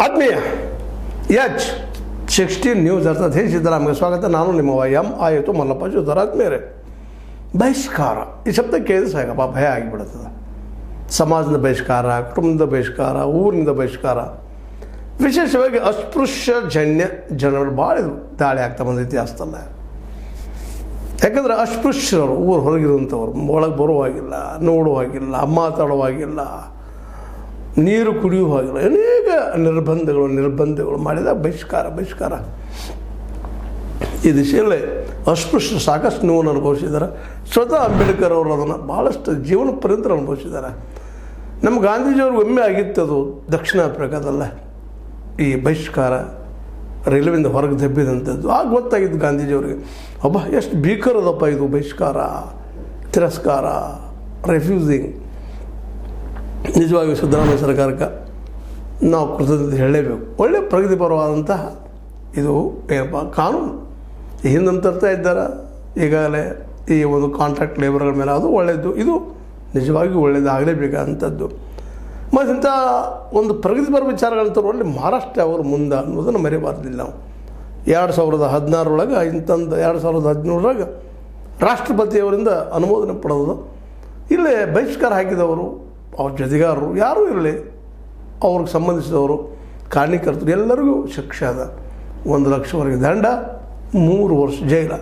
ಆತ್ಮೀಯ H16 news ಅರ್ಥಾತ್ ಹೇ ಸಿದ್ದರಾಮಯ್ಯ ಸ್ವಾಗತ. ನಾನು ನಿಮ್ಮ ಆಯಿತು ಮಲ್ಲಪ್ಪ ಆತ್ಮೀಯರೇ. ಬಹಿಷ್ಕಾರ ಈ ಶಬ್ದ ಕೇಳಿದ್ರೆ ಸಾಕಪ್ಪ ಭಯ ಆಗಿಬಿಡುತ್ತದೆ. ಸಮಾಜದ ಬಹಿಷ್ಕಾರ, ಕುಟುಂಬದ ಬಹಿಷ್ಕಾರ, ಊರಿನಿಂದ ಬಹಿಷ್ಕಾರ, ವಿಶೇಷವಾಗಿ ಅಸ್ಪೃಶ್ಯಜನ್ಯ ಜನಗಳು ಭಾಳ ದಾಳಿ ಆಗ್ತಾ ಬಂದೈತಿ ಇತಿಹಾಸದಲ್ಲ. ಯಾಕಂದರೆ ಅಸ್ಪೃಶ್ಯರು ಊರು ಹೊರಗಿರುವಂಥವ್ರು ಒಳಗೆ ಬರುವಾಗಿಲ್ಲ, ನೋಡುವಾಗಿಲ್ಲ, ಮಾತಾಡುವಾಗಿಲ್ಲ, ನೀರು ಕುಡಿಯುವ ಹಾಗಿಲ್ಲ, ಅನೇಕ ನಿರ್ಬಂಧಗಳು ಮಾಡಿದ ಬಹಿಷ್ಕಾರ. ಈ ದಿಶೆಯಲ್ಲೇ ಅಸ್ಪೃಶ್ಯರು ಸಾಕಷ್ಟು ನೋವನ್ನು ಅನುಭವಿಸಿದ್ದಾರೆ. ಸ್ವತಃ ಅಂಬೇಡ್ಕರ್ ಅವರು ಅದನ್ನು ಭಾಳಷ್ಟು ಜೀವನ ಪರ್ಯಂತ ಅನುಭವಿಸಿದ್ದಾರೆ. ನಮ್ಮ ಗಾಂಧೀಜಿಯವ್ರಿಗೆ ಒಮ್ಮೆ ಆಗಿತ್ತದು ದಕ್ಷಿಣ ಆಫ್ರಿಕಾದಲ್ಲ ಈ ಬಹಿಷ್ಕಾರ, ರೈಲ್ವೆಯಿಂದ ಹೊರಗೆ ದಬ್ಬಿದಂಥದ್ದು. ಆಗ ಗೊತ್ತಾಗಿದ್ದು ಗಾಂಧೀಜಿಯವರಿಗೆ, ಅಬ್ಬಾ ಎಷ್ಟು ಭೀಕರದಪ್ಪ ಇದು ಬಹಿಷ್ಕಾರ, ತಿರಸ್ಕಾರ, ರೆಫ್ಯೂಸಿಂಗ್. ನಿಜವಾಗಿಯೂ ಸಿದ್ದರಾಮಯ್ಯ ಸರ್ಕಾರಕ್ಕೆ ನಾವು ಕೃತಜ್ಞತೆ ಹೇಳಲೇಬೇಕು. ಒಳ್ಳೆಯ ಪ್ರಗತಿಪರವಾದಂತಹ ಇದು ಏನಪ್ಪ ಕಾನೂನು ಹಿಂದೆ ತರ್ತಾ ಇದ್ದಾರೆ. ಈಗಾಗಲೇ ಈ ಒಂದು ಕಾಂಟ್ರಾಕ್ಟ್ ಲೇಬರ್ಗಳ ಮೇಲೆ ಅದು ಒಳ್ಳೆಯದು, ಇದು ನಿಜವಾಗಿಯೂ ಒಳ್ಳೆಯದಾಗಲೇಬೇಕಾದಂಥದ್ದು. ಮತ್ತು ಇಂಥ ಒಂದು ಪ್ರಗತಿಪರ ವಿಚಾರಗಳಂತ ಒಳ್ಳೆ ಮಹಾರಾಷ್ಟ್ರ ಅವರು ಮುಂದೆ ಅನ್ನೋದನ್ನು ಮರೆಯಬಾರ್ದಿಲ್ಲ ನಾವು. 2016 ಇಂಥದ್ದು 2017 ರಾಷ್ಟ್ರಪತಿಯವರಿಂದ ಅನುಮೋದನೆ ಪಡೆದು ಇಲ್ಲೇ ಬಹಿಷ್ಕಾರ ಹಾಕಿದವರು, ಅವ್ರ ಜೊತೆಗಾರರು ಯಾರೂ ಇರಲಿ, ಅವ್ರಿಗೆ ಸಂಬಂಧಿಸಿದವರು, ಕಾರಣೀಕರ್ತರು ಎಲ್ಲರಿಗೂ ಶಿಕ್ಷೆ ಅದ. 1 ಲಕ್ಷವರೆಗೆ ದಂಡ, 3 ವರ್ಷ ಜೈಲ.